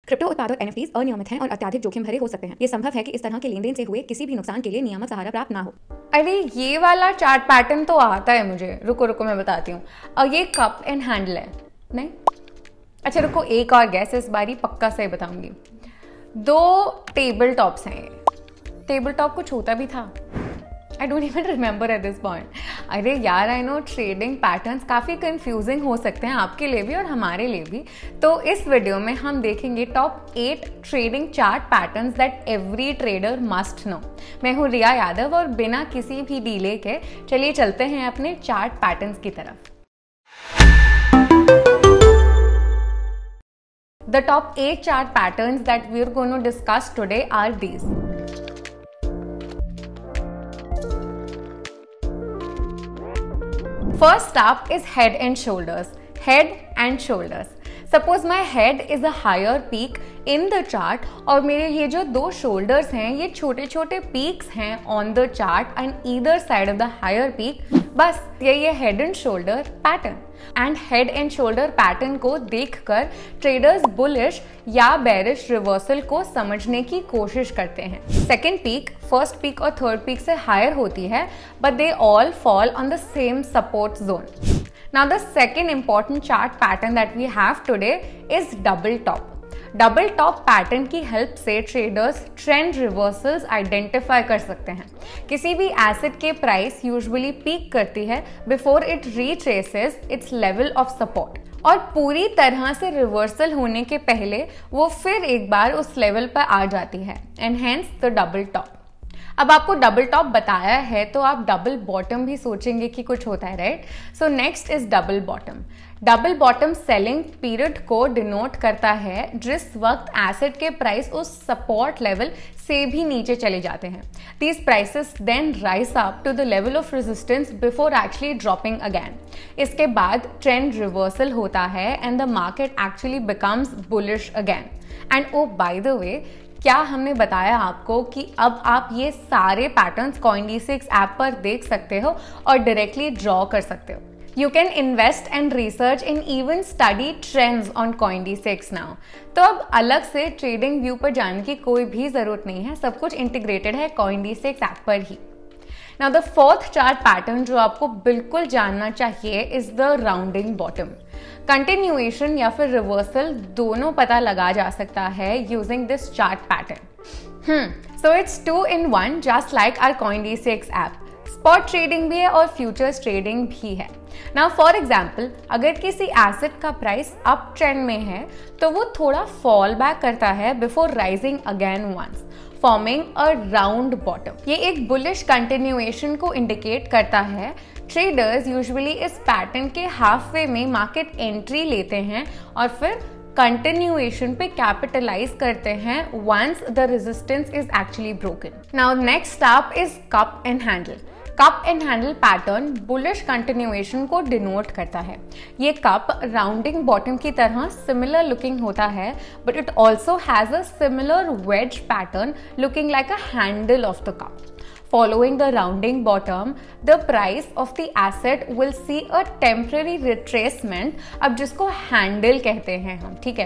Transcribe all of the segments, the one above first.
Crypto उत्पाद और NFTs अनियमित हैं और अत्यधिक जोखिम भरे हो सकते हैं। ये संभव है कि इस तरह के लेनदेन से हुए किसी भी नुकसान के लिए नियामक सहारा प्राप्त ना हो। अरे ये वाला चार्ट पैटर्न तो आता है मुझे, रुको मैं बताती हूँ। और ये कप एंड हैंडल है नहीं? अच्छा रुको, एक और गैस, इस बारी पक्का सही बताऊंगी। 2 टेबल टॉप्स हैं। टेबल टॉप कुछ होता भी था, I don't even remember at this point. अरे यार, आई नो ट्रेडिंग पैटर्न्स काफ़ी कंफ्यूजिंग हो सकते हैं आपके लिए भी और हमारे लिए भी। तो इस वीडियो में हम देखेंगे top 8 trading chart patterns that every trader must know. मैं हूँ रिया यादव और बिना किसी भी डिले के चलिए चलते हैं अपने चार्ट पैटर्न्स की तरफ। The top 8 chart patterns that we're going to discuss today are these. First up is head and shoulders. Head and shoulders. Suppose my head is a higher peak in the chart और मेरे ये जो 2 shoulders हैं ये छोटे छोटे peaks हैं on the chart and either side of the higher peak. बस यही है head and shoulder pattern. And head and shoulder pattern को देखकर ट्रेडर्स बुलिश या बेरिश रिवर्सल को समझने की कोशिश करते हैं। सेकेंड पीक फर्स्ट पीक और थर्ड पीक से हायर होती है, but they all fall on the same support zone. Now the second important chart pattern that we have today is double top. Double top pattern की help से traders trend reversals identify कर सकते हैं। किसी भी asset के price usually peak करती है before it retraces it's level of support, और पूरी तरह से रिवर्सल होने के पहले वो फिर एक बार उस लेवल पर आ जाती है, and hence the double top. अब आपको डबल टॉप बताया है तो आप डबल बॉटम भी सोचेंगे कि कुछ होता है, right? So next is double bottom. Double bottom selling period को डिनोट करता है जिस वक्त एसेट के प्राइस उस सपोर्ट लेवल से भी नीचे चले जाते हैं। These prices then rise up to the level of resistance before actually dropping again. इसके बाद ट्रेंड रिवर्सल होता है and the market actually becomes bullish again. And oh by the way, क्या हमने बताया आपको कि अब आप ये सारे पैटर्न्स CoinD6 ऐप पर देख सकते हो और डायरेक्टली ड्रॉ कर सकते हो। You can invest and research and even study trends on CoinD6 now. तो अब अलग से ट्रेडिंग व्यू पर जाने की कोई भी जरूरत नहीं है, सब कुछ इंटीग्रेटेड है CoinD6 ऐप पर ही। Now the fourth chart pattern जो आपको बिल्कुल जानना चाहिए is the rounding bottom. Continuation या फिर रिवर्सल दोनों पता लगा जा सकता है using this chart pattern. So it's 2 in 1 just like our CoinD6 app. Spot trading भी है और फ्यूचर्स ट्रेडिंग भी है। नाउ फॉर एग्जाम्पल, अगर किसी एसेट का प्राइस अप ट्रेंड में है तो वो थोड़ा फॉल बैक करता है before rising again once, forming a round bottom. ये एक बुलिश कंटिन्यूएशन को इंडिकेट करता है। ट्रेडर्स यूजुअली इस पैटर्न के हाफ वे में मार्केट एंट्री लेते हैं और फिर कंटिन्यूएशन पे कैपिटलाइज करते हैं once the resistance is actually broken. Now next up is cup and handle. Cup and handle pattern bullish continuation को डिनोट करता है। ये कप राउंडिंग बॉटम की तरह सिमिलर लुकिंग होता है, but it also has a similar wedge pattern looking like a handle of the cup. Following the rounding bottom, the price of the asset will see a temporary retracement, अब जिसको handle कहते हैं हम, ठीक है।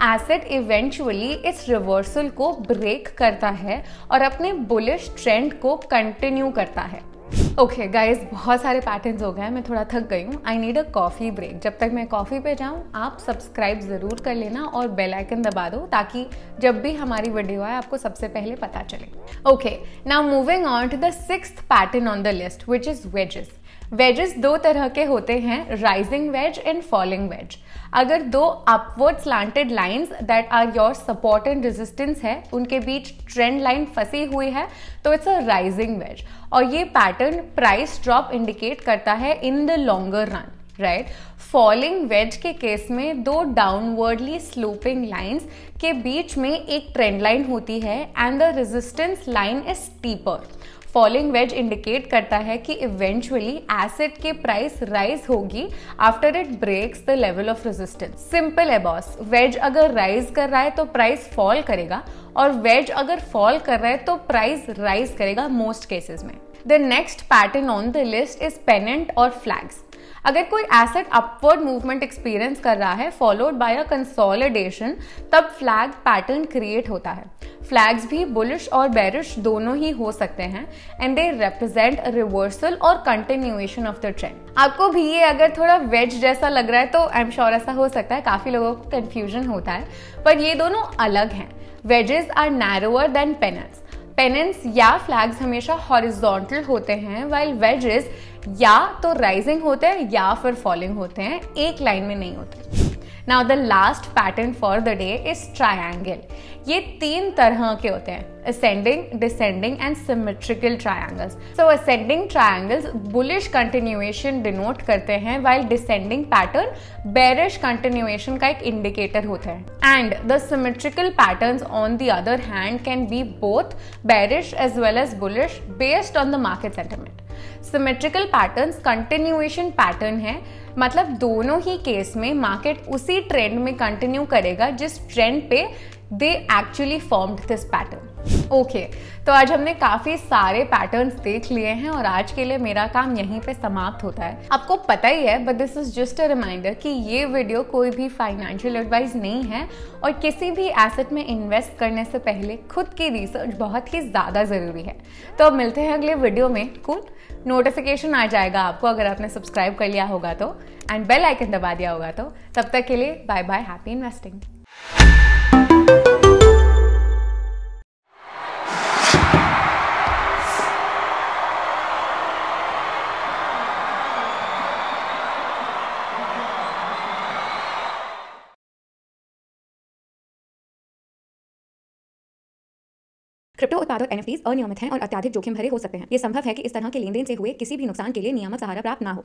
Asset eventually इस reversal को break करता है और अपने बुलिश ट्रेंड को कंटिन्यू करता है। ओके गाइज, बहुत सारे पैटर्न्स हो गए, मैं थोड़ा थक गई हूँ। I need a coffee break. जब तक मैं कॉफ़ी पे जाऊँ आप सब्सक्राइब ज़रूर कर लेना और बेल आइकन दबा दो ताकि जब भी हमारी वीडियो आए आपको सबसे पहले पता चले। Okay, now moving on to the 6th pattern on the list which is wedges. Wedges 2 तरह के होते हैं, rising wedge and falling wedge. अगर 2 upward slanted lines that are your support and resistance है उनके बीच ट्रेंड लाइन फंसी हुई है तो इट्स अ राइजिंग वेज, और ये पैटर्न प्राइस ड्रॉप इंडिकेट करता है in the longer run, right. Falling veg के केस में 2 डाउनवर्डली स्लोपिंग लाइंस के बीच में एक ट्रेंड लाइन होती है and the resistance line is steeper. Falling wedge indicate करता है कि इवेंचुअली एसेट के प्राइस राइज होगी after it breaks the level of resistance. Simple है बॉस, वेज अगर राइज कर रहा है तो प्राइस फॉल करेगा और वेज अगर फॉल कर रहा है तो प्राइस राइज करेगा मोस्ट केसेस में। The next pattern on the list is pennant और फ्लैग्स। अगर कोई एसेट अपवर्ड मूवमेंट एक्सपीरियंस कर रहा है फॉलोड बाय अ कंसोलिडेशन, तब फ्लैग पैटर्न क्रिएट होता है। फ्लैग्स भी बुलिश और बेरिश दोनों ही हो सकते हैं एंड दे रिप्रेजेंट रिवर्सल और कंटिन्यूएशन ऑफ द ट्रेंड। आपको भी ये अगर थोड़ा वेज जैसा लग रहा है तो आई एम श्योर ऐसा हो सकता है, काफी लोगों को कंफ्यूजन होता है, पर ये दोनों अलग हैं। Wedges are narrower than pennants. Pennants या फ्लैग्स हमेशा हॉरिजॉन्टल होते हैं, वाइल वेजेस या तो राइजिंग होते हैं या फिर फॉलिंग होते हैं, एक लाइन में नहीं होते। Now the last pattern for the day is triangle. ये 3 तरह के होते हैं, ascending, descending and symmetrical triangles. So ascending triangles bullish continuation denote करते हैं, while descending pattern bearish continuation का एक indicator होता है. And the symmetrical patterns on the other hand can be both bearish as well as bullish based on the market sentiment. Symmetrical patterns continuation pattern है, मतलब दोनों ही case में market उसी trend में कंटिन्यू करेगा जिस ट्रेंड पे they actually formed this pattern. Okay, तो आज हमने काफी सारे पैटर्न्स देख लिए हैं और आज के लिए मेरा काम यहीं पे समाप्त होता है। आपको पता ही है, but this is just a reminder कि ये वीडियो कोई भी फाइनेंशियल एडवाइस नहीं है और किसी भी एसेट में इन्वेस्ट करने से पहले खुद की रिसर्च बहुत ही ज्यादा जरूरी है। तो अब मिलते हैं अगले वीडियो में। कूल, नोटिफिकेशन आ जाएगा आपको अगर आपने सब्सक्राइब कर लिया होगा तो, एंड बेल आइकन दबा दिया होगा तो। तब तक के लिए bye bye, happy investing. Crypto उत्पाद और NFTs अनियमित हैं और अत्यधिक जोखिम भरे हो सकते हैं। ये संभव है कि इस तरह के लेनदेन से हुए किसी भी नुकसान के लिए नियामक सहारा प्राप्त ना हो।